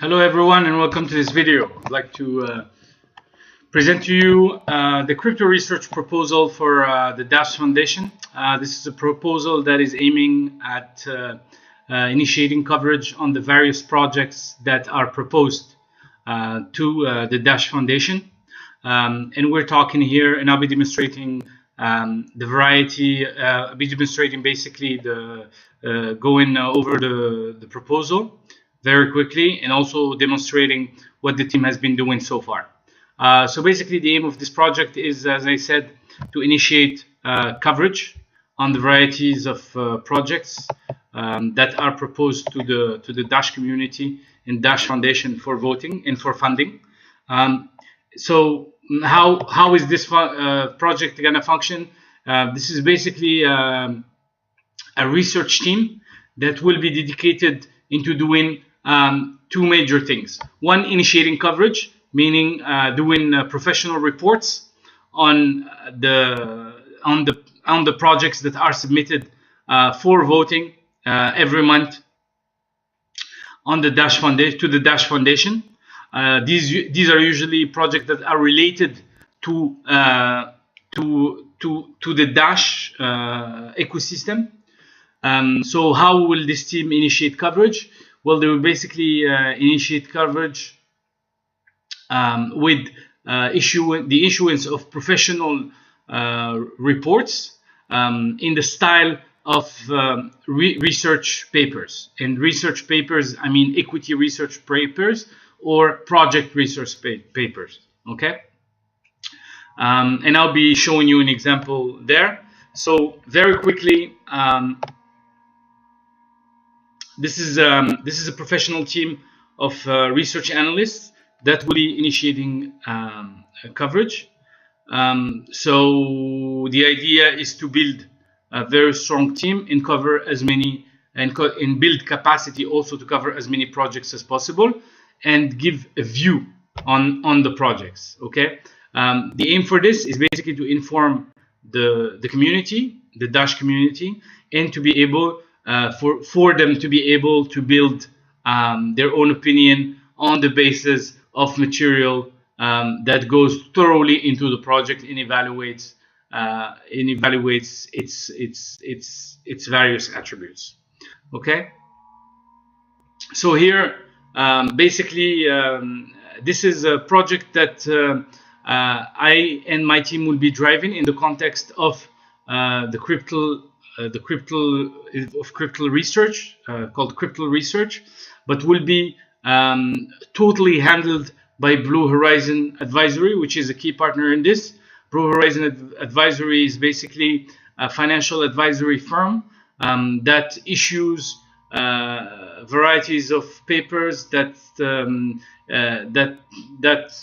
Hello everyone and welcome to this video. I'd like to present to you the crypto research proposal for the DAsh Foundation. This is a proposal that is aiming at initiating coverage on the various projects that are proposed to the Dash Foundation. And we're talking here, and I'll be demonstrating the variety. I'll be demonstrating basically the going over the proposal very quickly, and also demonstrating what the team has been doing so far. So basically the aim of this project is, as I said, to initiate coverage on the varieties of projects that are proposed to the Dash community and Dash Foundation for voting and for funding. So how is this project going to function? This is basically a research team that will be dedicated into doing two major things. One, initiating coverage, meaning doing professional reports on the projects that are submitted for voting every month on the Dash Foundation, to the Dash Foundation. These are usually projects that are related to the Dash ecosystem. So how will this team initiate coverage? Well, they will basically initiate coverage with the issuance of professional reports in the style of research papers. And research papers, I mean equity research papers or project research papers. Okay, and I'll be showing you an example there. So very quickly. This is a professional team of research analysts that will be initiating coverage. So the idea is to build a very strong team and cover as many and build capacity also to cover as many projects as possible and give a view on the projects. Okay. The aim for this is basically to inform the community, the Dash community, and to be able for them to be able to build their own opinion on the basis of material that goes thoroughly into the project and evaluates its various attributes. Okay. So here, basically, this is a project that I and my team will be driving in the context of the Cryptal Research, called Cryptal Research, but will be totally handled by Blue Horizon Advisory, which is a key partner in this. Blue Horizon Advisory is basically a financial advisory firm that issues varieties of papers that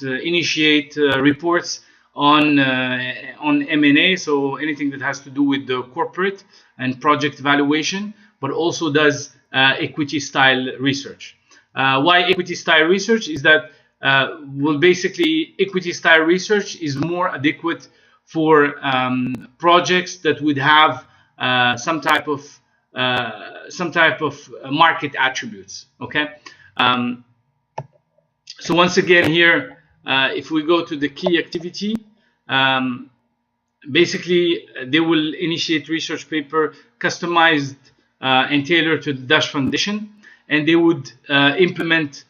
initiate reports on M&A, so anything that has to do with the corporate and project valuation, but also does equity style research. Why equity style research? Is that well, basically equity style research is more adequate for projects that would have some type of market attributes. Okay. So once again here, if we go to the key activity, basically they will initiate research paper customized and tailored to the Dash Foundation, and they would implement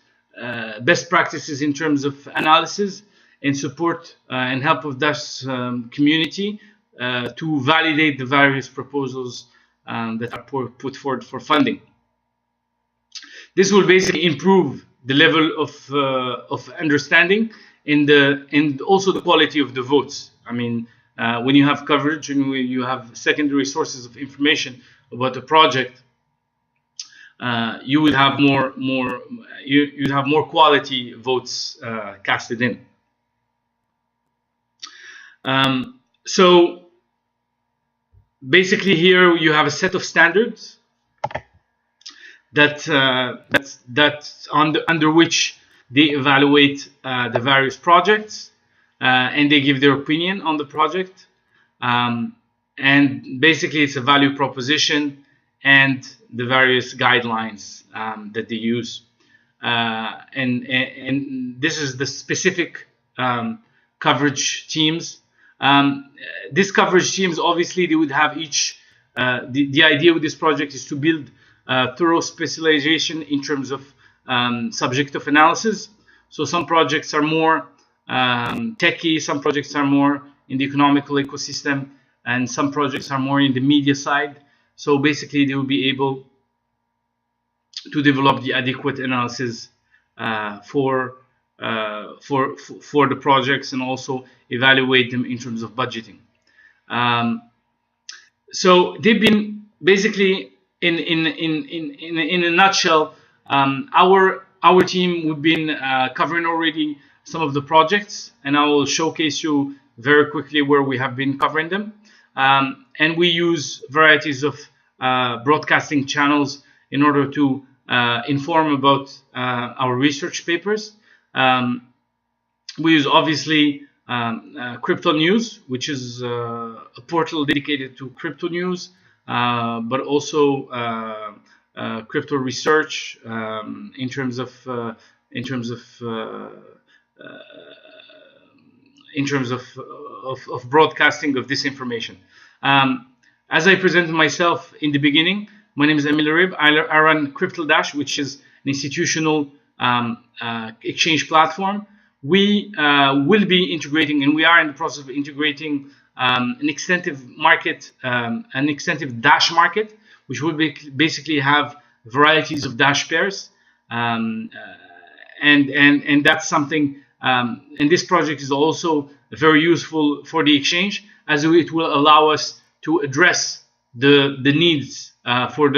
best practices in terms of analysis and support and help of Dash community to validate the various proposals that are put forward for funding. This will basically improve the level of understanding and also the quality of the votes. I mean, when you have coverage and when you have secondary sources of information about a project, you would have you'd have more quality votes casted in. So basically here you have a set of standards under which they evaluate the various projects and they give their opinion on the project. And basically it's a value proposition and the various guidelines that they use. and this is the specific coverage teams. These coverage teams, obviously, they would have each. The idea with this project is to build thorough specialization in terms of subjective analysis. So some projects are more techy, some projects are more in the economical ecosystem, and some projects are more in the media side. So basically, they will be able to develop the adequate analysis for the projects, and also evaluate them in terms of budgeting. So they've been basically in a nutshell. Our team, we've been covering already some of the projects, and I will showcase you very quickly where we have been covering them. And we use varieties of broadcasting channels in order to inform about our research papers. We use obviously Crypto News, which is a portal dedicated to crypto news, but also Crypto Research in terms of broadcasting of this information. As I presented myself in the beginning, my name is Emil Rib. I run CryptalDash, which is an institutional exchange platform. We will be integrating, and we are in the process of integrating an extensive Dash market, which will basically have varieties of Dash pairs, and that's something. And this project is also very useful for the exchange, as it will allow us to address the needs for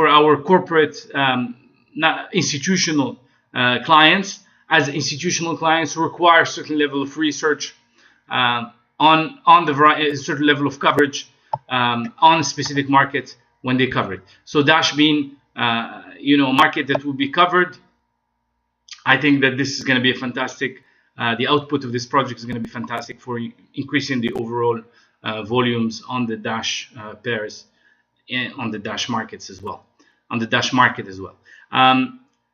our corporate institutional clients, as institutional clients require a certain level of research on the certain level of coverage on a specific market when they cover it. So Dash being a market that will be covered, I think that this is going to be a fantastic. The output of this project is going to be fantastic for increasing the overall volumes on the Dash pairs, and on the Dash markets as well, on the Dash market as well.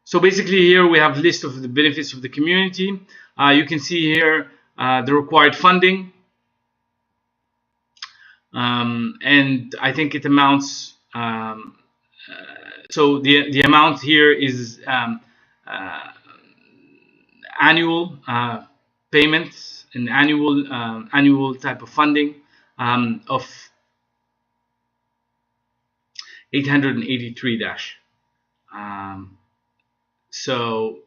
So basically, here we have a list of the benefits of the community. You can see here the required funding, and I think it amounts. So the amount here is annual payments, an annual type of funding of 883 dash. So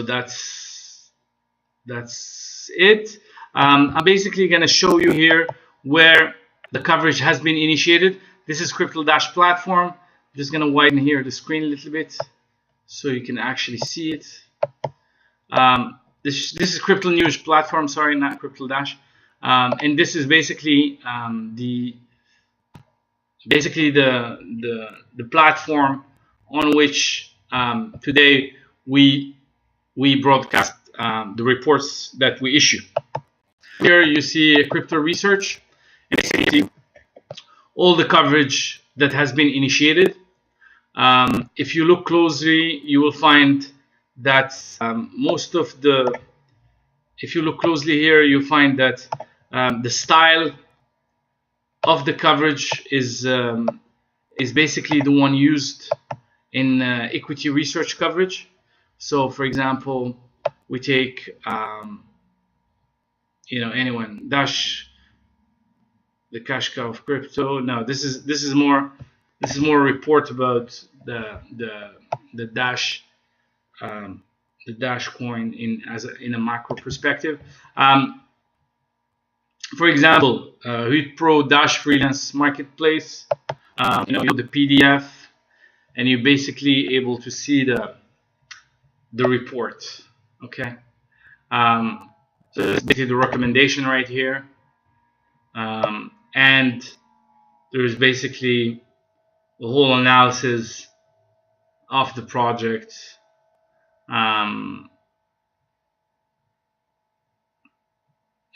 that's it. I'm basically going to show you here where the coverage has been initiated. This is CryptalDash platform. I'm just going to widen here the screen a little bit so you can actually see it. This is Cryptal News platform. Sorry, not CryptalDash. And this is basically the platform on which today we broadcast the reports that we issue. Here you see CryptalResearch, and basically all the coverage that has been initiated. If you look closely, you will find that most of the. If you look closely here, you'll find that the style of the coverage is basically the one used in equity research coverage. So, for example, we take anyone Dash, the cash cow of crypto. No, this is more a report about the Dash the Dash coin in a macro perspective. For example, Read Pro Dash Freelance Marketplace. The PDF, and you're basically able to see the report. Okay. So this is basically the recommendation right here, and there's basically the whole analysis of the project,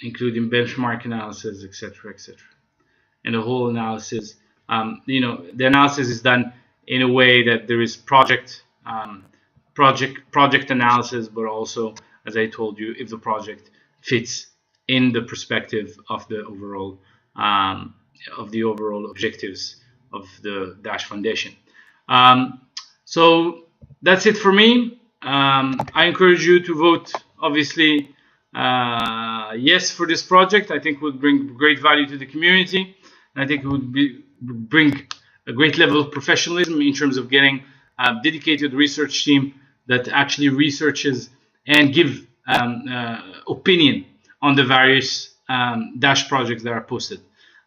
including benchmark analysis, etc., etc. And the whole analysis, the analysis is done in a way that there is project analysis, but also, as I told you, if the project fits in the perspective of the overall objectives of the Dash Foundation. So that's it for me. I encourage you to vote, obviously, yes for this project. I think it would bring great value to the community. And I think it would bring a great level of professionalism in terms of getting a dedicated research team that actually researches and give opinion on the various Dash projects that are posted.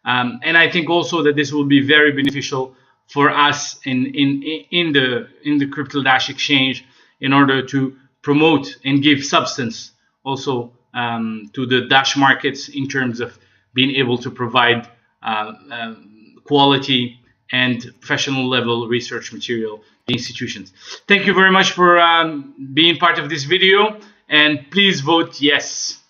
And I think also that this will be very beneficial for us in the Cryptal Dash exchange, in order to promote and give substance also to the Dash markets in terms of being able to provide quality and professional level research material to institutions. Thank you very much for being part of this video, and please vote yes.